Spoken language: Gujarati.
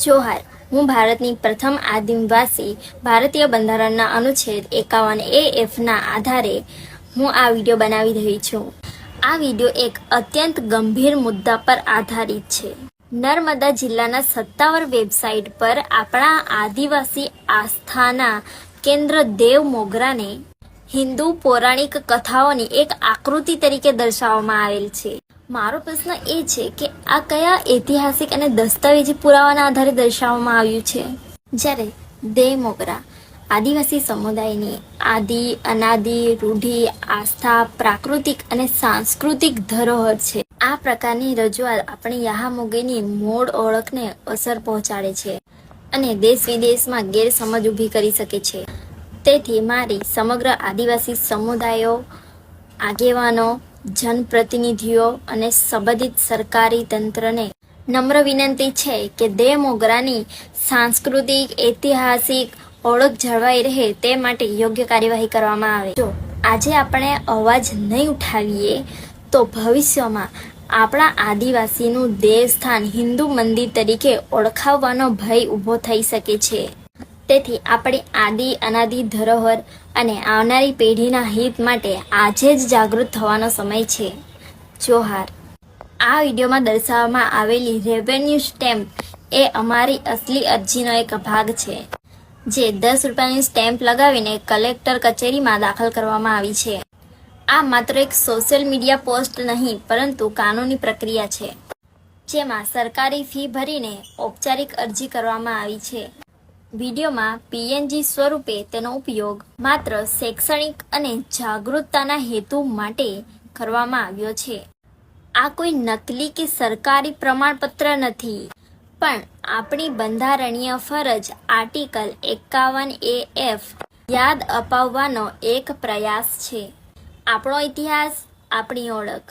જોહાર, હું ભારતની પ્રથમ આદિવાસી ભારતીય બંધારણના અનુચ્છેદ 51A(F) ના આધારે હું આ વિડીયો બનાવી રહી છું. આ વિડીયો એક અત્યંત ગંભીર મુદ્દા પર આધારિત છે. નર્મદા જિલ્લાના સત્તાવાર વેબસાઇટ પર આપણા આદિવાસી આસ્થાના કેન્દ્ર દેવ મોગરાને હિન્દુ પૌરાણિક કથાઓની એક આકૃતિ તરીકે દર્શાવવામાં આવેલ છે. મારો પ્રશ્ન એ છે કે આ કયા ઐતિહાસિક અને દસ્તાવેજી પુરાવાના આધારે દર્શાવવામાં આવ્યું છે? જ્યારે દેવ મોગરા આદિવાસી સમુદાયની આદિ અનાદિ રૂઢિ આસ્થા પ્રાકૃતિક અને સાંસ્કૃતિક ધરોહર છે. આ પ્રકારની રજૂઆત આપણી યાહામોગીની મૂળ ઓળખને અસર પહોંચાડે છે અને દેશ વિદેશમાં ગેરસમજ ઊભી કરી શકે છે. તેથી મારી સમગ્ર આદિવાસી સમુદાયો, આગેવાનો, જનપ્રતિનિધિઓ અને સંબંધિત સરકારી તંત્રને નમ્ર વિનંતી છે કે દેવ મોગરાની સાંસ્કૃતિક ઐતિહાસિક ઓળખ જળવાઈ રહે તે માટે યોગ્ય કાર્યવાહી કરવામાં આવે. જો આજે આપણે અવાજ નહીં ઉઠાવીએ તો ભવિષ્યમાં આપણા આદિવાસીનું દેવસ્થાન હિન્દુ મંદિર તરીકે ઓળખાવવાનો ભય ઊભો થઈ શકે છે. તેથી આપણી આદિ અનાદિ ધરોહર અને આવનારી પેઢીના હિત માટે આજે જ જાગૃત થવાનો સમય છે. જોહાર. આ વિડીયોમાં દર્શાવવામાં આવેલી રેવન્યુ સ્ટેમ્પ એ અમારી અસલી અરજીનો એક ભાગ છે, જે 10 રૂપિયાની સ્ટેમ્પ લગાવીને કલેક્ટર કચેરીમાં દાખલ કરવામાં આવી છે. આ માત્ર એક સોશિયલ મીડિયા પોસ્ટ નહીં, પરંતુ કાનૂની પ્રક્રિયા છે, જેમાં સરકારી ફી ભરીને ઔપચારિક અરજી કરવામાં આવી છે. વિડીયોમાં PNG સ્વરૂપે તેનો ઉપયોગ માત્ર શૈક્ષણિક અને જાગૃતતાના હેતુ માટે કરવામાં આવ્યો છે. આ કોઈ નકલી કે સરકારી પ્રમાણપત્ર નથી, પણ આપણી બંધારણીય ફરજ આર્ટિકલ 51A(F) યાદ અપાવવાનો એક પ્રયાસ છે. આપણો ઇતિહાસ, આપણી ઓળખ.